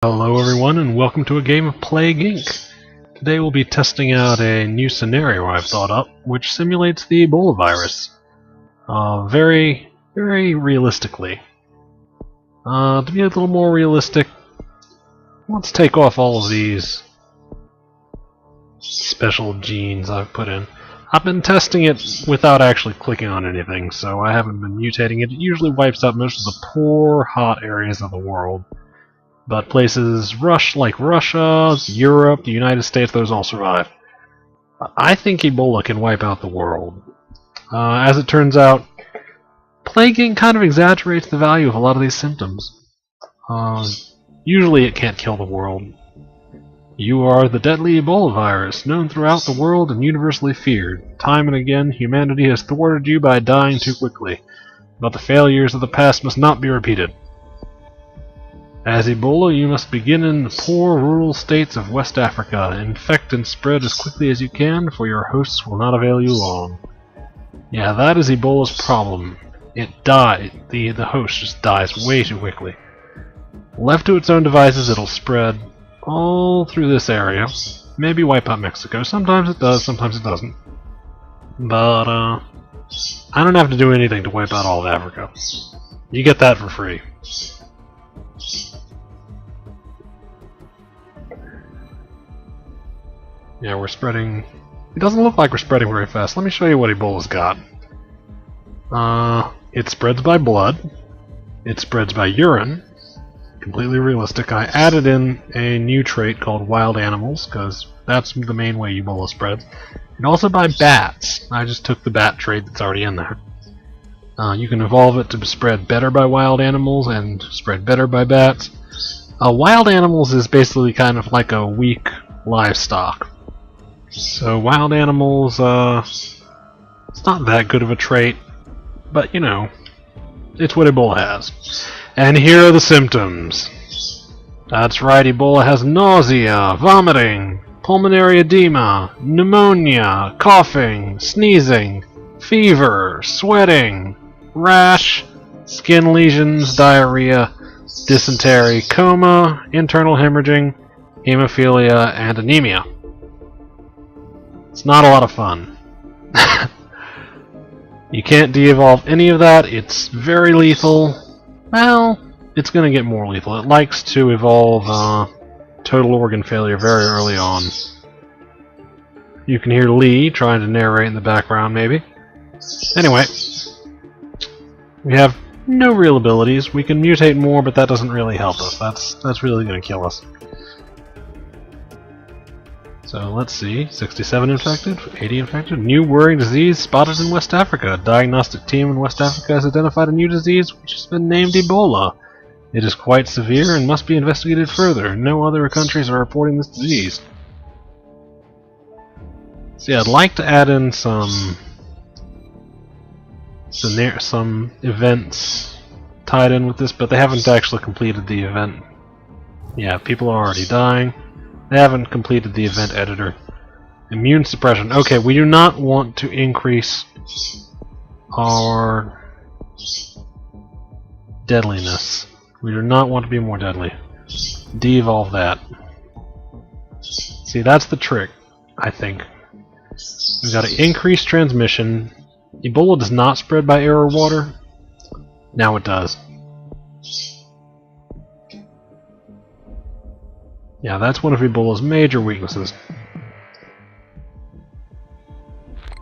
Hello everyone and welcome to a game of Plague Inc. Today we'll be testing out a new scenario I've thought up, which simulates the Ebola virus. Very realistically. To be a little more realistic, let's take off all of these special genes I've put in. I've been testing it without actually clicking on anything, so I haven't been mutating it. It usually wipes out most of the poor, hot areas of the world. But places like Russia, Europe, the United States, those all survive. I think Ebola can wipe out the world. As it turns out, Plague Inc. kind of exaggerates the value of a lot of these symptoms. Usually it can't kill the world. You are the deadly Ebola virus, known throughout the world and universally feared. Time and again, humanity has thwarted you by dying too quickly. But the failures of the past must not be repeated. As Ebola, you must begin in the poor rural states of West Africa. Infect and spread as quickly as you can, for your hosts will not avail you long. Yeah, that is Ebola's problem. It dies. The host just dies way too quickly. Left to its own devices, it'll spread all through this area. Maybe wipe out Mexico. Sometimes it does, sometimes it doesn't. But, I don't have to do anything to wipe out all of Africa. You get that for free. Yeah, we're spreading... It doesn't look like we're spreading very fast. Let me show you what Ebola's got. It spreads by blood. It spreads by urine. Completely realistic. I added in a new trait called wild animals, because that's the main way Ebola spreads. And also by bats. I just took the bat trait that's already in there. You can evolve it to spread better by wild animals and spread better by bats. Wild animals is basically kind of like a weak livestock. So wild animals, it's not that good of a trait, but you know, it's what Ebola has. And here are the symptoms. That's right, Ebola has nausea, vomiting, pulmonary edema, pneumonia, coughing, sneezing, fever, sweating, rash, skin lesions, diarrhea, dysentery, coma, internal hemorrhaging, hemophilia, and anemia. It's not a lot of fun. You can't de-evolve any of that. It's very lethal. Well, it's going to get more lethal. It likes to evolve total organ failure very early on. You can hear Lee trying to narrate in the background, maybe. Anyway, we have no real abilities. We can mutate more, but that doesn't really help us. That's really going to kill us. So let's see, 67 infected, 80 infected. New worrying disease spotted in West Africa. A diagnostic team in West Africa has identified a new disease which has been named Ebola. It is quite severe and must be investigated further. No other countries are reporting this disease. See, I'd like to add in some events tied in with this, but they haven't actually completed the event. Yeah, people are already dying. They haven't completed the event editor. Immune suppression. Okay, we do not want to increase our deadliness. We do not want to be more deadly. De-evolve that. See, that's the trick, I think. We've got to increase transmission. Ebola does not spread by air or water. Now it does. Yeah, that's one of Ebola's major weaknesses.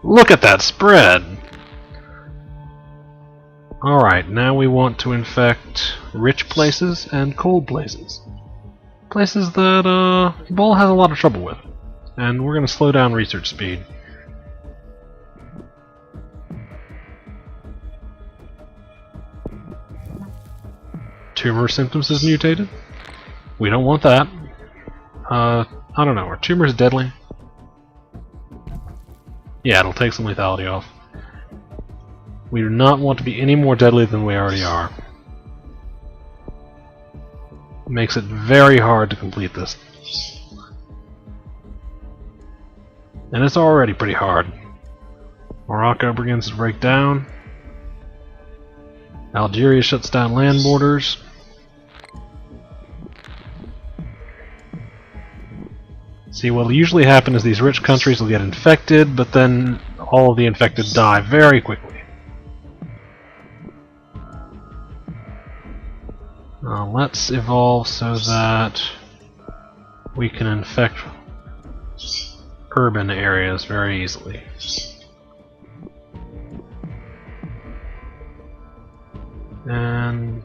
Look at that spread! Alright, now we want to infect rich places and cold places. Places that Ebola has a lot of trouble with. And we're going to slow down research speed. Tumor symptoms is mutated. We don't want that. I don't know, are tumors deadly? Yeah, it'll take some lethality off. We do not want to be any more deadly than we already are. It makes it very hard to complete this. And it's already pretty hard. Morocco begins to break down. Algeria shuts down land borders. See, what'll usually happen is these rich countries will get infected, but then all of the infected die very quickly. Let's evolve so that we can infect urban areas very easily. And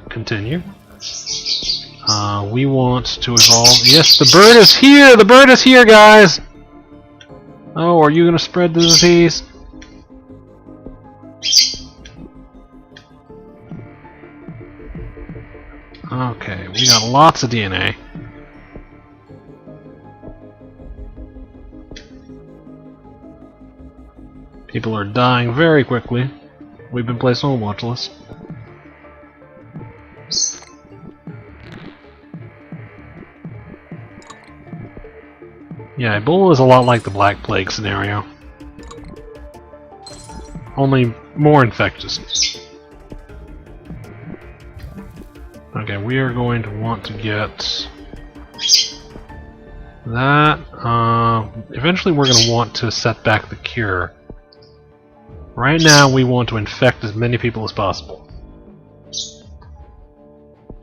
continue. We want to evolve. Yes, the bird is here! The bird is here, guys! Oh, are you going to spread the disease? Okay, we got lots of DNA. People are dying very quickly. We've been placed on a watch list. Yeah, Ebola is a lot like the Black Plague scenario. Only more infectious. Okay, we are going to want to get that. Eventually we're going to want to set back the cure. Right now we want to infect as many people as possible.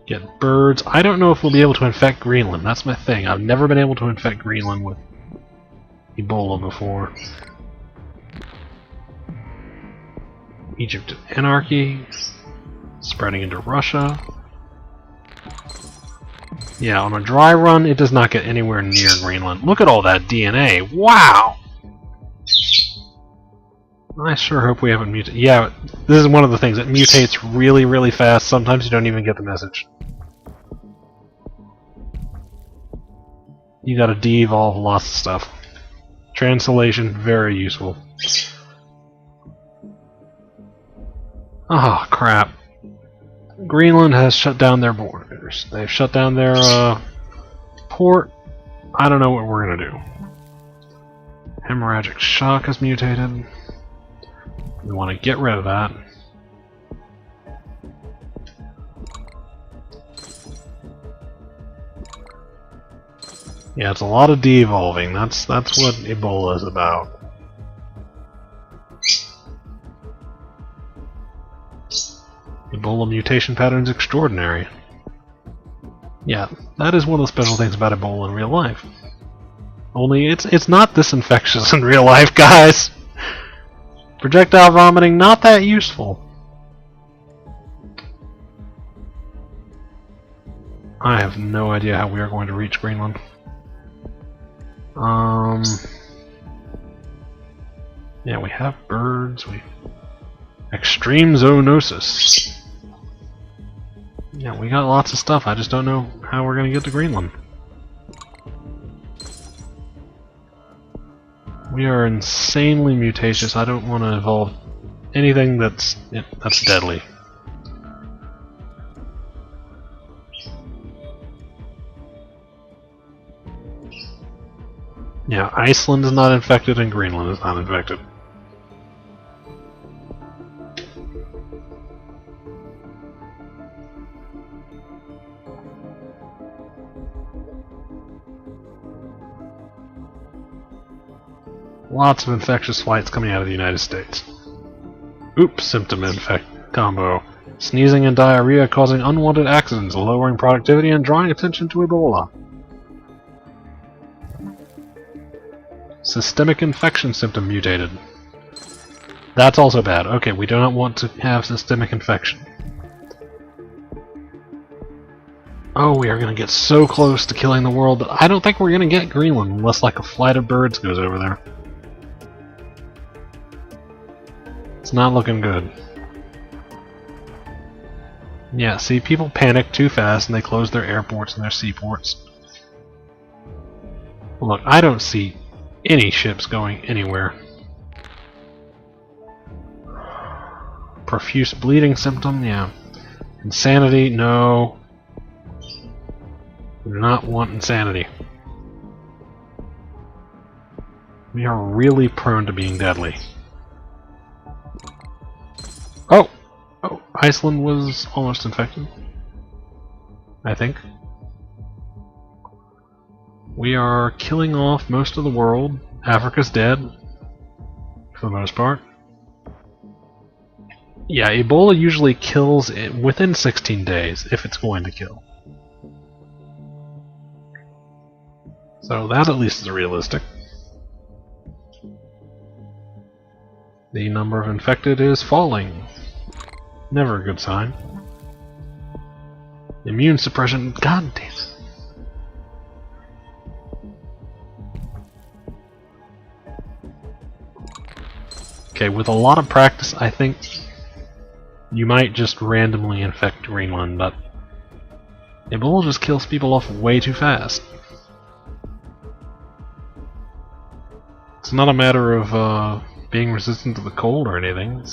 Get birds. I don't know if we'll be able to infect Greenland. That's my thing. I've never been able to infect Greenland with Ebola before. Egypt anarchy. Spreading into Russia. Yeah, on a dry run, it does not get anywhere near Greenland. Look at all that DNA. Wow! I sure hope we haven't mutated. Yeah, this is one of the things. It mutates really, really fast. Sometimes you don't even get the message. You gotta de-evolve lots of stuff. Translation, very useful. Oh, crap. Greenland has shut down their borders. They've shut down their port. I don't know what we're gonna do. Hemorrhagic shock has mutated. We want to get rid of that. Yeah, it's a lot of de-evolving. That's what Ebola is about. Ebola mutation patterns extraordinary. Yeah, that is one of the special things about Ebola in real life. Only it's not this infectious in real life, guys. Projectile vomiting, not that useful. I have no idea how we are going to reach Greenland. Yeah, we have birds. Extreme zoonosis. Yeah, we got lots of stuff. I just don't know how we're going to get to Greenland. We are insanely mutacious. I don't want to evolve anything that's deadly. Yeah, Iceland is not infected and Greenland is not infected. Lots of infectious flights coming out of the United States. Oops, symptom infect combo. Sneezing and diarrhea causing unwanted accidents, lowering productivity and drawing attention to Ebola. Systemic infection symptom mutated. That's also bad. Okay, we do not want to have systemic infection. Oh, we are going to get so close to killing the world, but I don't think we're going to get Greenland unless like a flight of birds goes over there. It's not looking good. Yeah, see, people panic too fast and they close their airports and their seaports. Look, I don't see any ships going anywhere. Profuse bleeding symptom, yeah. Insanity, no. We do not want insanity. We are really prone to being deadly. Oh! Oh, Iceland was almost infected. I think. We are killing off most of the world. Africa's dead, for the most part. Yeah, Ebola usually kills within 16 days, if it's going to kill. So that at least is realistic. The number of infected is falling. Never a good sign. Immune suppression, god damn it. Okay, with a lot of practice, I think you might just randomly infect Greenland, but Ebola just kills people off way too fast. It's not a matter of being resistant to the cold or anything.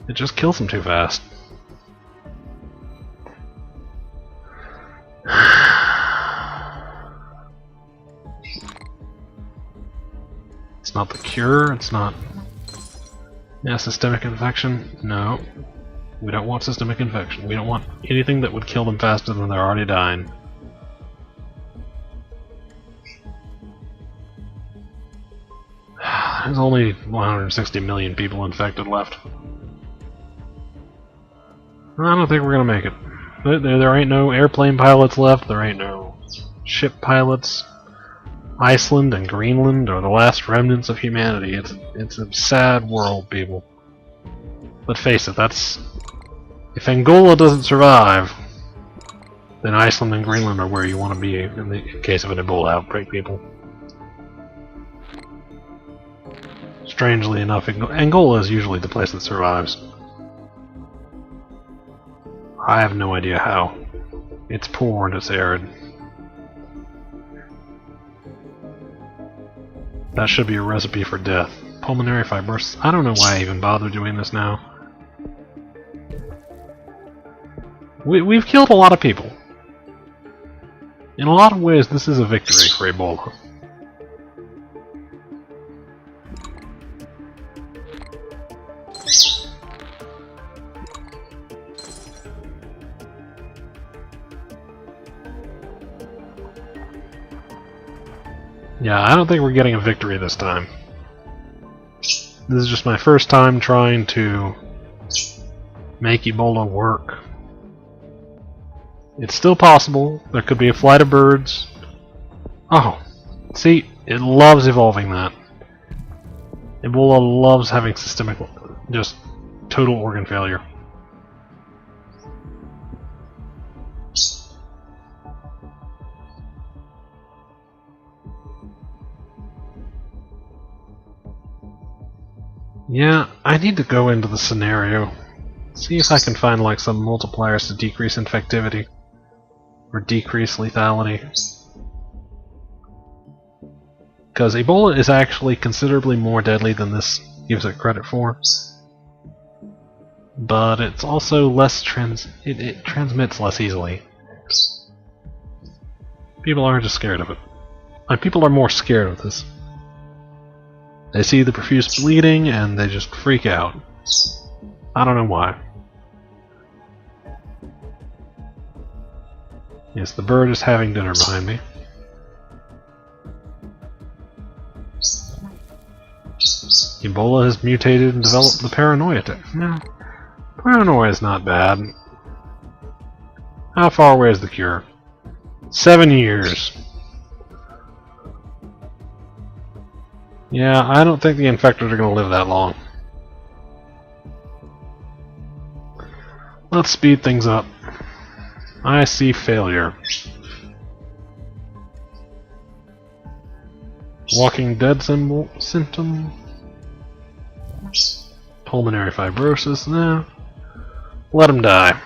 It just kills them too fast. It's not the cure, it's not... Yeah, systemic infection? No. We don't want systemic infection. We don't want anything that would kill them faster than they're already dying. There's only 160 million people infected left. I don't think we're gonna make it. There ain't no airplane pilots left, there ain't no ship pilots. Iceland and Greenland are the last remnants of humanity. It's a sad world, people. But face it, that's... If Angola doesn't survive, then Iceland and Greenland are where you want to be in the case of an Ebola outbreak, people. Strangely enough, Angola is usually the place that survives. I have no idea how. It's poor and it's arid. That should be a recipe for death. Pulmonary fibrosis. I don't know why I even bother doing this now. We've killed a lot of people. In a lot of ways, this is a victory for Ebola. Yeah, I don't think we're getting a victory this time. This is just my first time trying to make Ebola work. It's still possible. There could be a flight of birds. Oh, see, it loves evolving that. Ebola loves having systemic, just total organ failure. Yeah, I need to go into the scenario. See if I can find like some multipliers to decrease infectivity. Or decrease lethality. Because Ebola is actually considerably more deadly than this gives it credit for. But it's also less it transmits less easily. People aren't just scared of it. Like, people are more scared of this. They see the profuse bleeding and they just freak out. I don't know why. Yes, the bird is having dinner behind me. Ebola has mutated and developed the paranoia attack. No, paranoia is not bad. How far away is the cure? 7 years. Yeah, I don't think the infectors are going to live that long. Let's speed things up. I see failure. Walking Dead symptom. Pulmonary fibrosis. Nah. Let him die.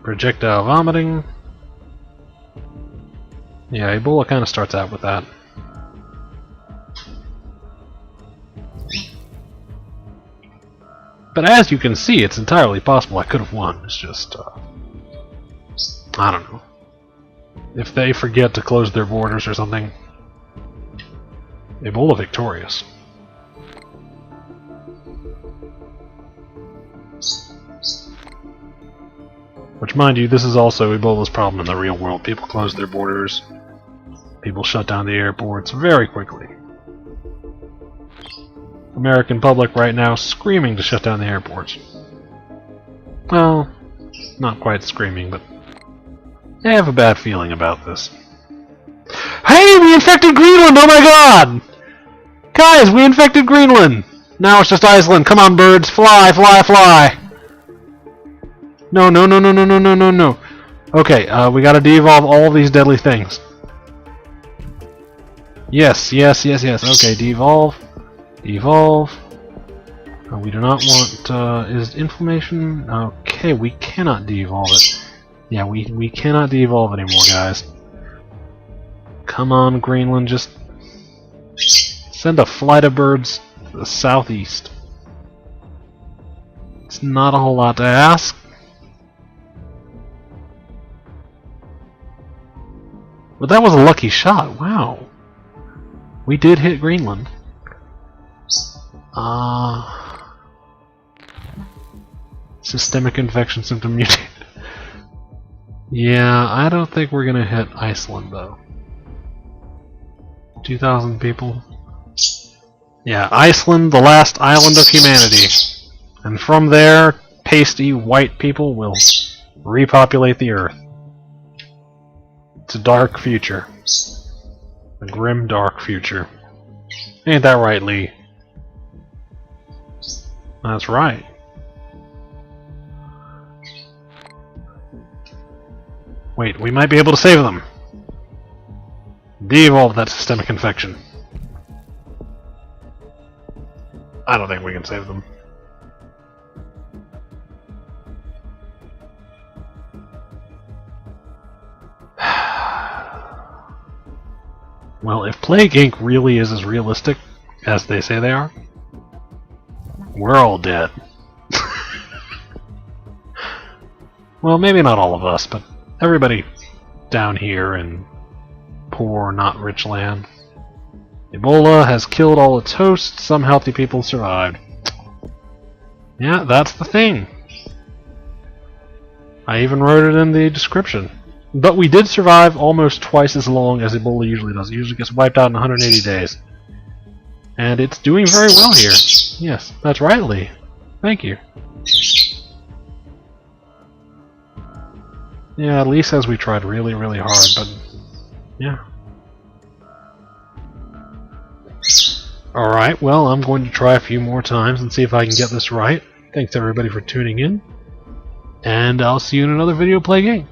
Projectile vomiting. Yeah, Ebola kind of starts out with that. But as you can see, it's entirely possible I could have won. It's just, I don't know. If they forget to close their borders or something. Ebola victorious. Which, mind you, this is also Ebola's problem in the real world. People close their borders. People shut down the airports very quickly. American public right now screaming to shut down the airports. Well, not quite screaming, but they have a bad feeling about this. Hey, we infected Greenland! Oh my god! Guys, we infected Greenland! Now it's just Iceland. Come on, birds. Fly, fly, fly! No, no, no, no, no, no, no, no, no. Okay, we gotta de-evolve all these deadly things. Yes, yes, yes, yes. Okay, de-evolve. Evolve. We do not want, is inflammation? Okay, we cannot de-evolve it. Yeah, we cannot de-evolve anymore, guys. Come on, Greenland, just send a flight of birds to the southeast. It's not a whole lot to ask. But that was a lucky shot, wow. We did hit Greenland. Systemic infection symptom mutated. Yeah, I don't think we're gonna hit Iceland though. 2,000 people. Yeah, Iceland, the last island of humanity. And from there, pasty white people will repopulate the earth. It's a dark future. A grim, dark future. Ain't that right, Lee? That's right. Wait, we might be able to save them. De-evolve that systemic infection. I don't think we can save them. Well, if Plague Inc. really is as realistic as they say they are, we're all dead. Well, maybe not all of us, but everybody down here in poor, not rich land. Ebola has killed all its hosts, some healthy people survived. Yeah, that's the thing. I even wrote it in the description. But we did survive almost twice as long as Ebola usually does. It usually gets wiped out in 180 days. And it's doing very well here. Yes, that's right, Lee. Thank you. Yeah, Lee says we tried really, really hard, but yeah. Alright, well, I'm going to try a few more times and see if I can get this right. Thanks everybody for tuning in. And I'll see you in another video Plague Inc.